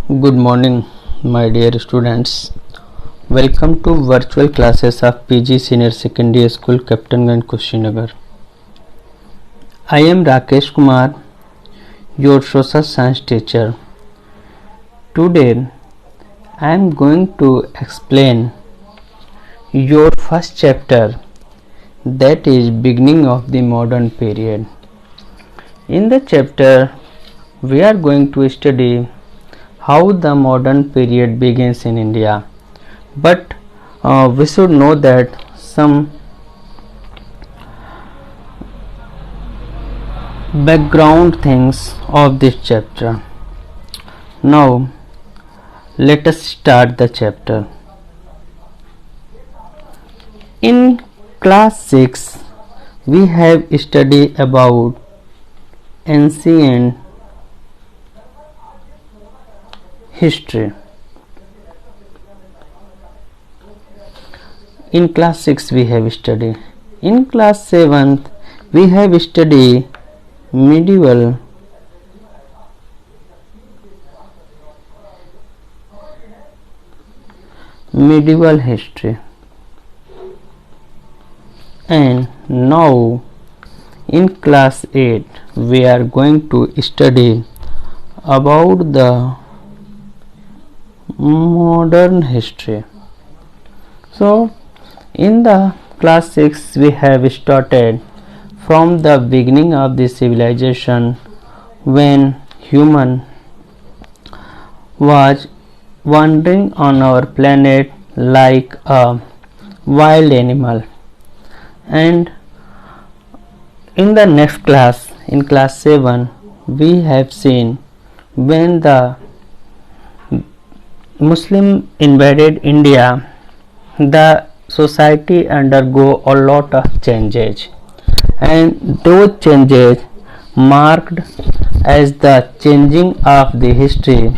Good morning, my dear students. Welcome to virtual classes of PG Senior Secondary School, Captainganj, Kushinagar. I am Rakesh Kumar, your social science teacher. Today, I am going to explain your first chapter, that is beginning of the modern period. In the chapter, we are going to study how the modern period begins in India. But we should know that some background things of this chapter. Now, let us start the chapter. In class 6, we have studied about ancient history. In class 6 we have studied. In class 7 we have studied medieval history, and now in class 8 we are going to study about the modern history. So in the class 6 we have started from the beginning of the civilization, when human was wandering on our planet like a wild animal. And in the next class, in class 7, we have seen when the Muslim invaded India, the society undergo a lot of changes, and those changes marked as the changing of the history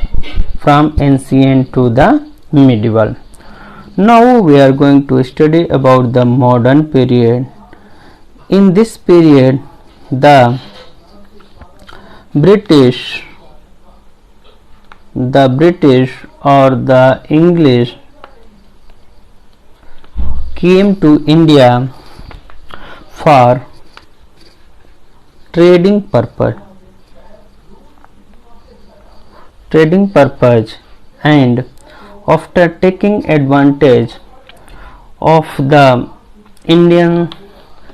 from ancient to the medieval. Now we are going to study about the modern period. In this period, the British or the English came to India for trading purpose, and after taking advantage of the Indian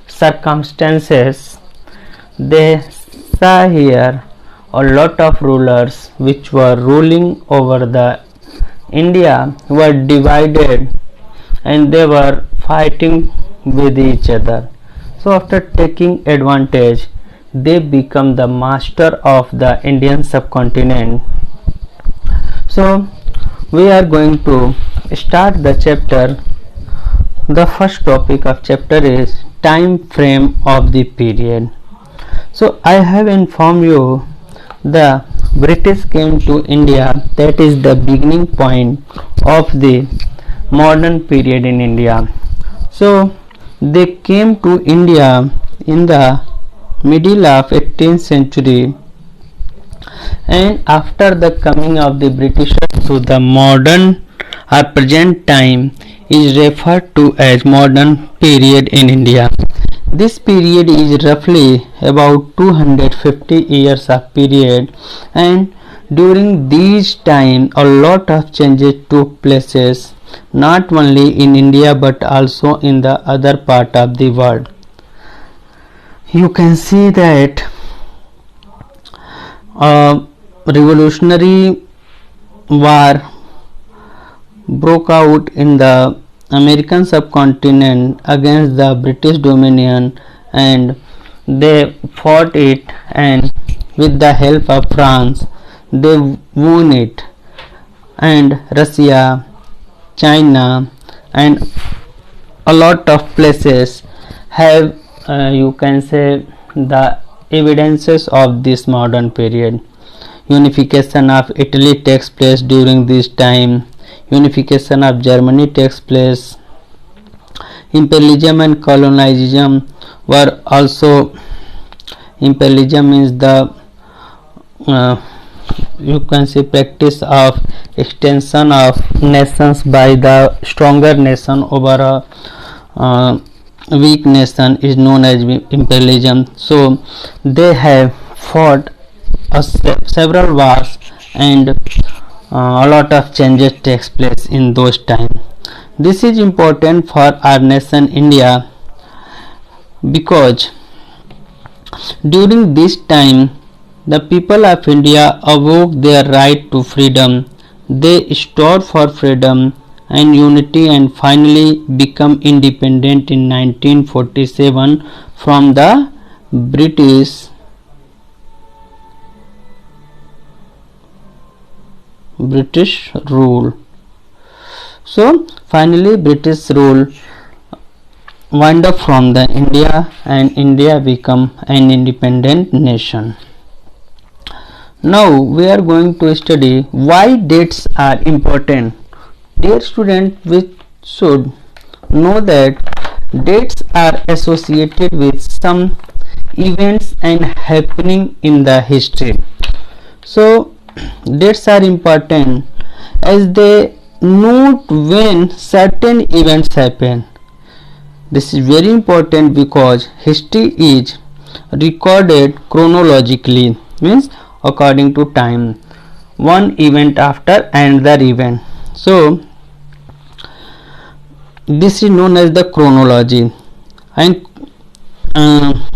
circumstances, they saw here a lot of rulers which were ruling over the India were divided, and they were fighting with each other. So after taking advantage, they become the master of the Indian subcontinent. So we are going to start the chapter. The first topic of chapter is time frame of the period. So I have informed you the British came to India, that is the beginning point of the modern period in India. So they came to India in the middle of 18th century, and after the coming of the Britishers to the modern or present time is referred to as modern period in India. This period is roughly about 250 years of period, and during these time a lot of changes took places, not only in India but also in the other part of the world. You can see that a revolutionary war broke out in the American subcontinent against the British dominion, and they fought it, and with the help of France they won it, and Russia, China and a lot of places have you can say the evidences of this modern period. Unification of Italy takes place during this time. Unification of Germany takes place. Imperialism and colonialism were also, imperialism is the you can say practice of extension of nations by the stronger nation over a weak nation is known as imperialism. So they have fought several wars, and a lot of changes takes place in those times. This is important for our nation India because during this time the people of India awoke their right to freedom. They strove for freedom and unity and finally become independent in 1947 from the British rule. So finally British rule wind up from the India and India become an independent nation. Now we are going to study why dates are important. Dear student, we should know that dates are associated with some events and happening in the history. So dates are important as they note when certain events happen. This is very important because history is recorded chronologically, means according to time, one event after another event. So this is known as the chronology, and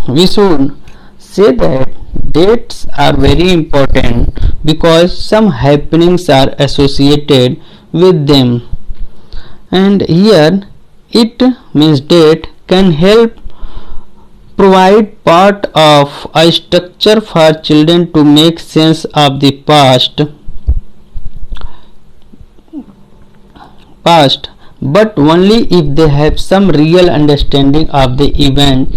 we should say that dates are very important because some happenings are associated with them, and here it means date can help provide part of a structure for children to make sense of the past, but only if they have some real understanding of the event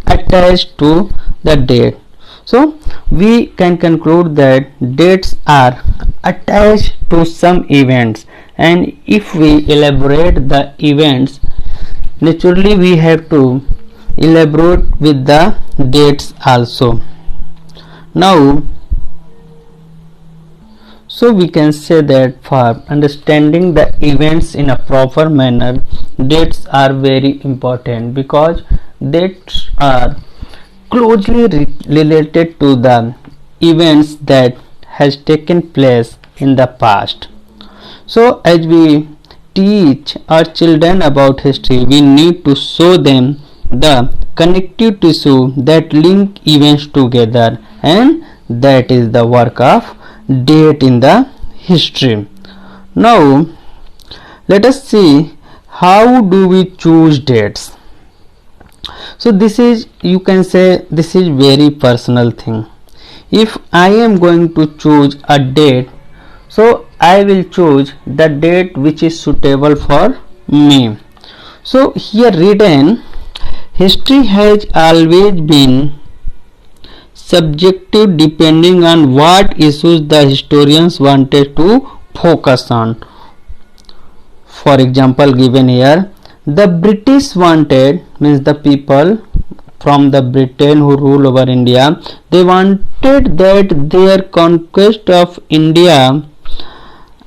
attached to the date. So we can conclude that dates are attached to some events, and if we elaborate the events, naturally we have to elaborate with the dates also. Now so we can say that for understanding the events in a proper manner, dates are very important because dates are closely related to the events that has taken place in the past. So as we teach our children about history, we need to show them the connective tissue that link events together, and that is the work of date in the history. Now let us see how do we choose dates. So this is, you can say, this is very personal thing. If I am going to choose a date, so I will choose the date which is suitable for me. So here written, history has always been subjective depending on what issues the historians wanted to focus on. For example given here, the British wanted, means the people from the Britain who rule over India, they wanted that their conquest of India,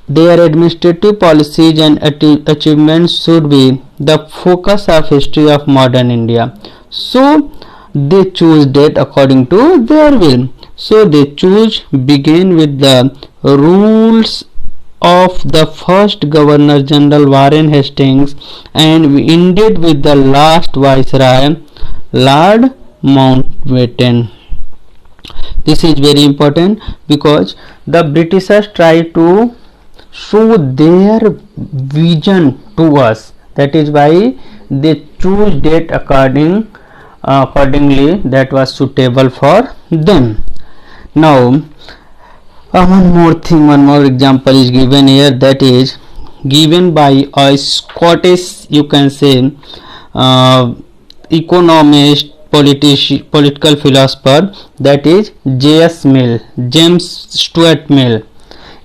their administrative policies and achievements should be the focus of history of modern India. So they choose date according to their will. So they choose begin with the rules of the first Governor General Warren Hastings, and we ended with the last Viceroy Lord Mountbatten. This is very important because the Britishers try to show their vision to us. That is why they choose date accordingly that was suitable for them. Now one more example is given here, that is given by a Scottish, you can say, economist, political philosopher, that is James Stuart Mill.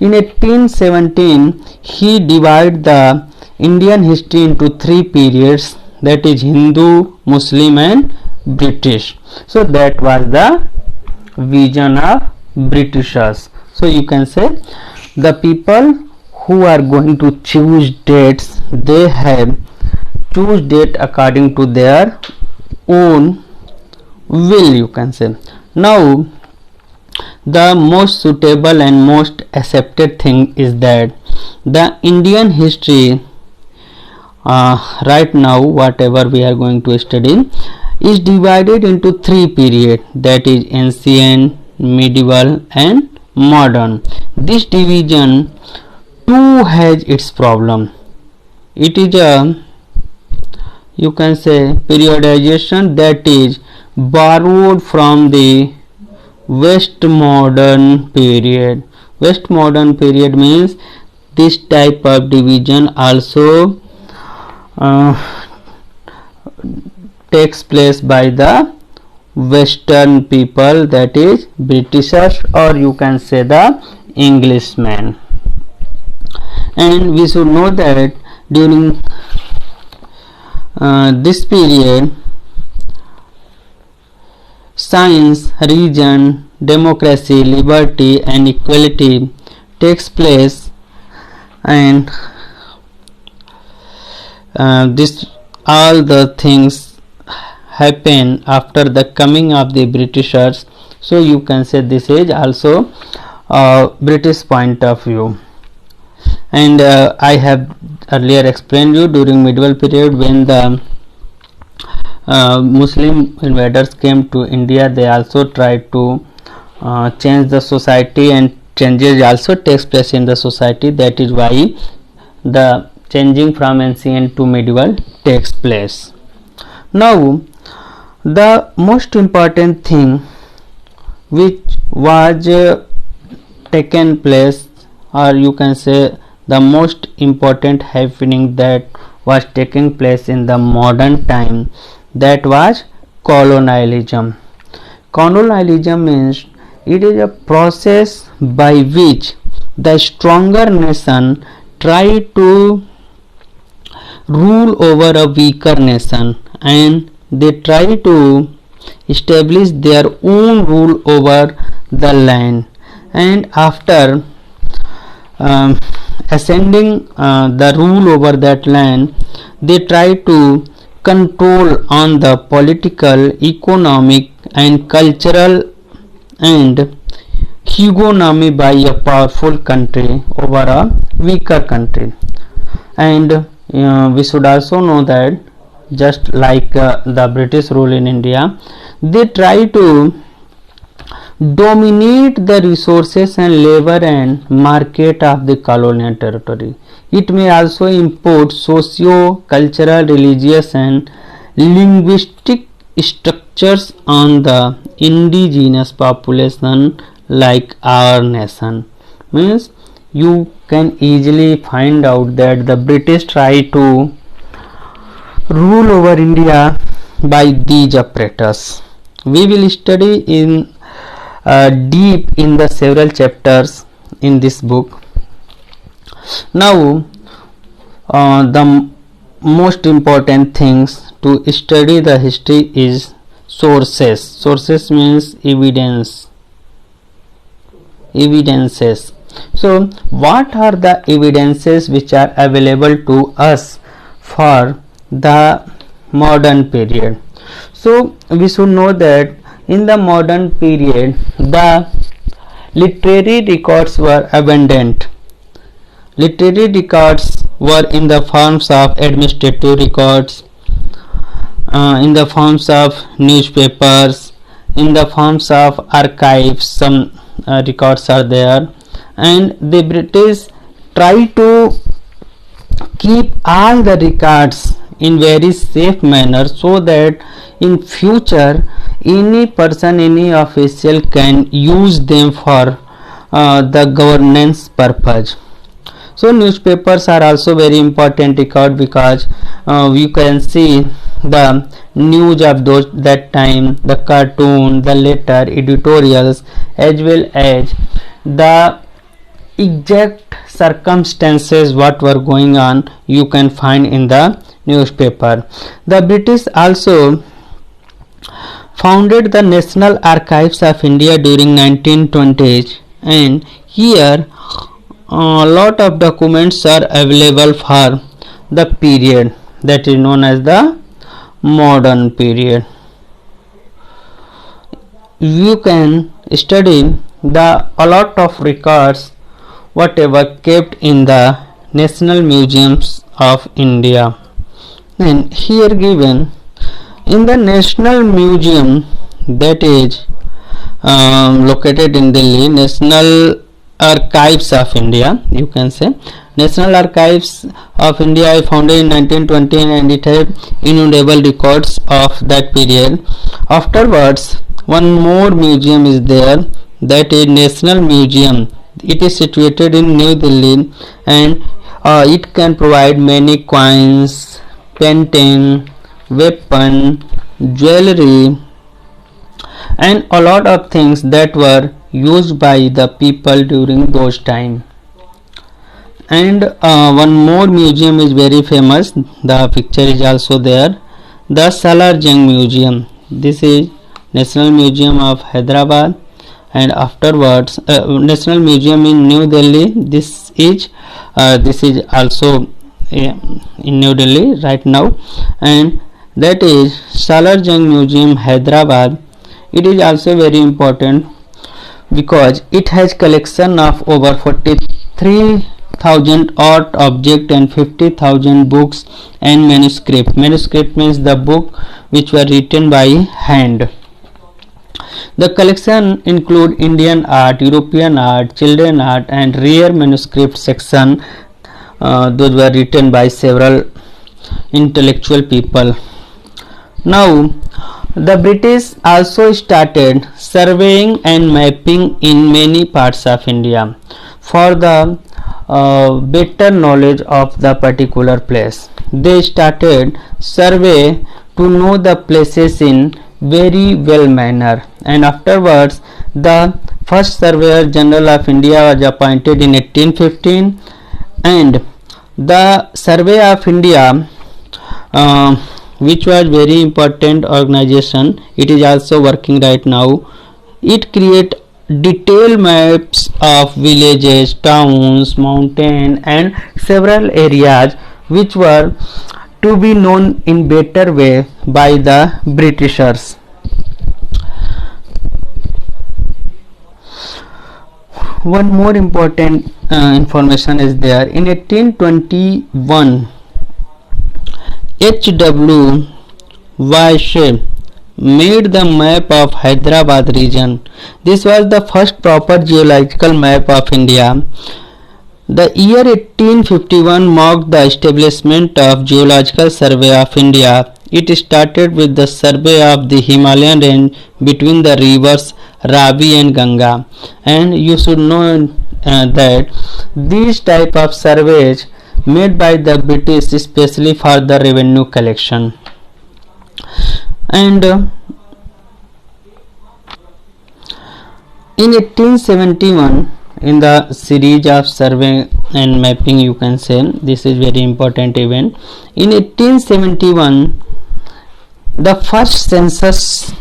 In 1817 he divided the Indian history into three periods, that is Hindu, Muslim and British. So that was the vision of Britishers. So you can say the people who are going to choose dates, they have choose date according to their own will, you can say. Now the most suitable and most accepted thing is that the Indian history right now, whatever we are going to study, is divided into three periods, that is ancient, medieval and modern. This division too has its problem. It is a, you can say, periodization that is borrowed from the West modern period. West modern period means this type of division also takes place by the Western people, that is Britishers, or you can say the Englishmen. And we should know that during this period, science, religion, democracy, liberty and equality takes place, and this all the things happen after the coming of the Britishers. So you can say this is also British point of view. And I have earlier explained you, during medieval period, when the Muslim invaders came to India, they also tried to change the society, and changes also takes place in the society. That is why the changing from ancient to medieval takes place. Now the most important thing which was taken place, or you can say the most important happening that was taking place in the modern time, that was colonialism. Colonialism means it is a process by which the stronger nation try to rule over a weaker nation, and they try to establish their own rule over the land. And after ascending the rule over that land, they try to control on the political, economic and cultural and hegemony by a powerful country over a weaker country. And we should also know that just like the British rule in India, they try to dominate the resources and labor and market of the colonial territory. It may also import socio-cultural, religious and linguistic structures on the indigenous population like our nation. Means you can easily find out that the British try to rule over India by these apparatus. We will study in deep in the several chapters in this book. Now the most important things to study the history is sources. Sources means evidences. So what are the evidences which are available to us for the modern period? So we should know that in the modern period the literary records were abundant. Literary records were in the forms of administrative records, in the forms of newspapers, in the forms of archives. Some records are there, and the British try to keep all the records in very safe manner, so that in future any person, any official can use them for the governance purpose. So newspapers are also very important record, because you can see the news of that time, the cartoon, the letter, editorials, as well as the exact circumstances what were going on, you can find in the newspaper. The British also founded the National Archives of India during 1920s, and here a lot of documents are available for the period that is known as the modern period. You can study a lot of records whatever kept in the National Museums of India. And here given in the National Museum that is located in Delhi, National Archives of India, you can say National Archives of India is founded in 1920 and it has innumerable records of that period. Afterwards, one more museum is there, that is National Museum. It is situated in New Delhi and it can provide many coins, painting, weapon, jewelry and a lot of things that were used by the people during those time. And one more museum is very famous, the picture is also there, the Salar Jung Museum. This is National Museum of Hyderabad and afterwards National Museum in New Delhi. This is also in New Delhi right now, and that is Salar Jung Museum, Hyderabad. It is also very important because it has collection of over 43,000 art objects and 50,000 books and manuscript. Manuscript means the book which were written by hand. The collection include Indian art, European art, children art and rare manuscript section. Those were written by several intellectual people. Now the British also started surveying and mapping in many parts of India for the better knowledge of the particular place. They started survey to know the places in very well manner, and afterwards the first Surveyor General of India was appointed in 1815, and the Survey of India which was very important organization, it is also working right now. It create detailed maps of villages, towns, mountain and several areas which were to be known in better way by the Britishers. One more important information is there. In 1821 H.W. Vaishnav made the map of Hyderabad region. This was the first proper geological map of India. The year 1851 marked the establishment of Geological Survey of India. It started with the survey of the Himalayan range between the rivers Ravi and Ganga, and you should know that these type of surveys made by the British especially for the revenue collection. And in 1871, in the series of survey and mapping, you can say this is very important event. In 1871 the first census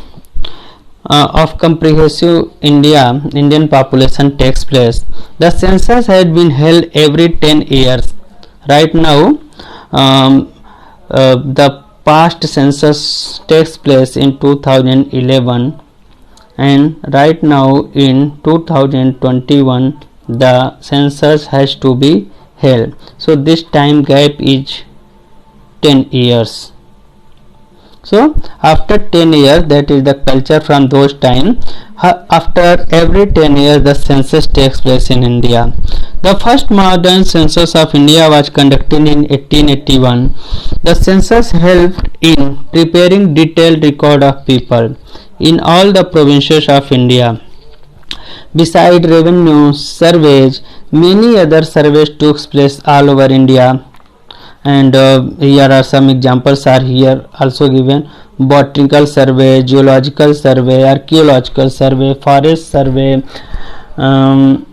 of comprehensive Indian population takes place. The census had been held every 10 years. Right now the past census takes place in 2011, and right now in 2021 the census has to be held. So this time gap is 10 years. So after 10 years, that is the culture from those time, after every 10 years the census takes place in India. The first modern census of India was conducted in 1881. The census helped in preparing detailed record of people in all the provinces of India. Besides revenue surveys, many other surveys took place all over India, and here are some examples are here also given: botanical survey, geological survey, archaeological survey, forest survey,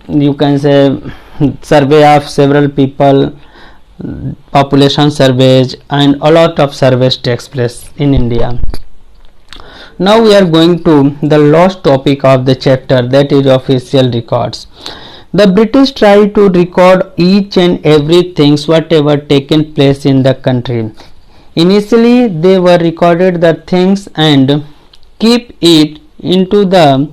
you can say survey of several people, population surveys, and a lot of surveys takes place in India. Now we are going to the last topic of the chapter, that is official records. The British tried to record each and everything whatever taken place in the country. Initially they were recorded the things and keep it into the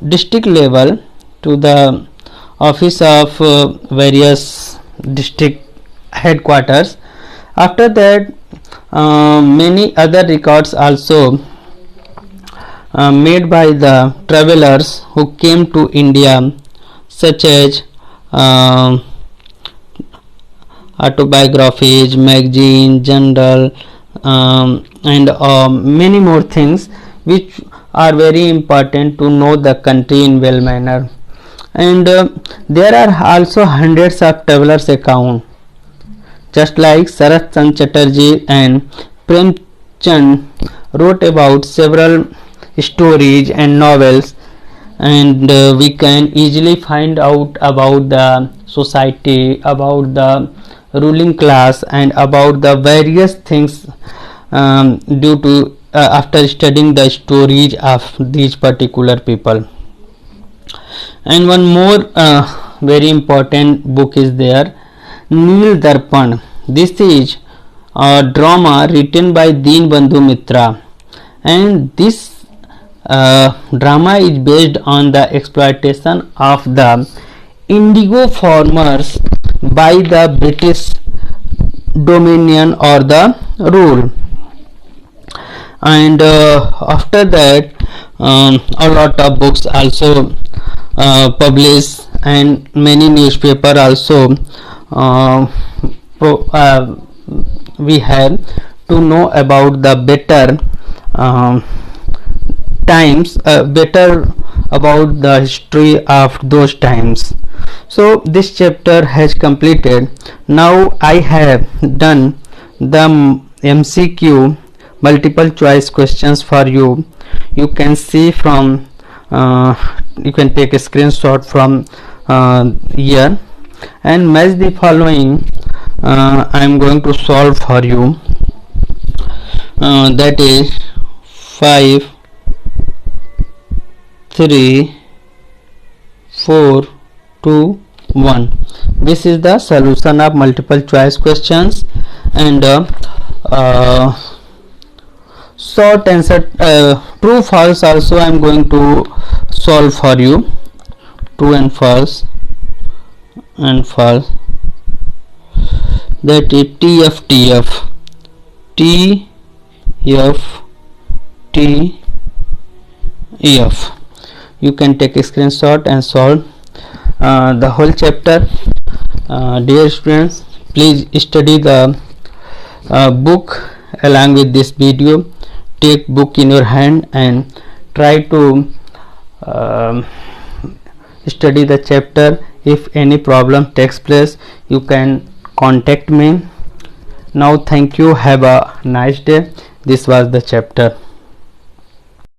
district level to the office of various district headquarters. After that many other records also made by the travelers who came to India, such as autobiographies, magazine, journal, and many more things which are very important to know the country in well manner. And there are also hundreds of travelers account, just like Sarath Chand Chatterjee and Premchand wrote about several stories and novels, and we can easily find out about the society, about the ruling class, and about the various things due to after studying the stories of these particular people. And one more very important book is there, Neel Darpan. This is a drama written by Deenbandhu Mitra, and this drama is based on the exploitation of the indigo farmers by the British dominion or the rule. And after that a lot of books also published, and many newspaper also we have to know about the better times, better about the history of those times. So this chapter has completed. Now I have done the MCQ multiple choice questions for you. You can see from you can take a screenshot from here and match the following. I am going to solve for you, that is 5 3 4 2 1. This is the solution of multiple choice questions, and short answer true false also I am going to solve for you. True and false, that is TF TF. You can take a screenshot and solve the whole chapter. Dear students, please study the book along with this video. Take book in your hand and try to study the chapter. If any problem takes place, you can contact me. Now thank you, have a nice day. This was the chapter.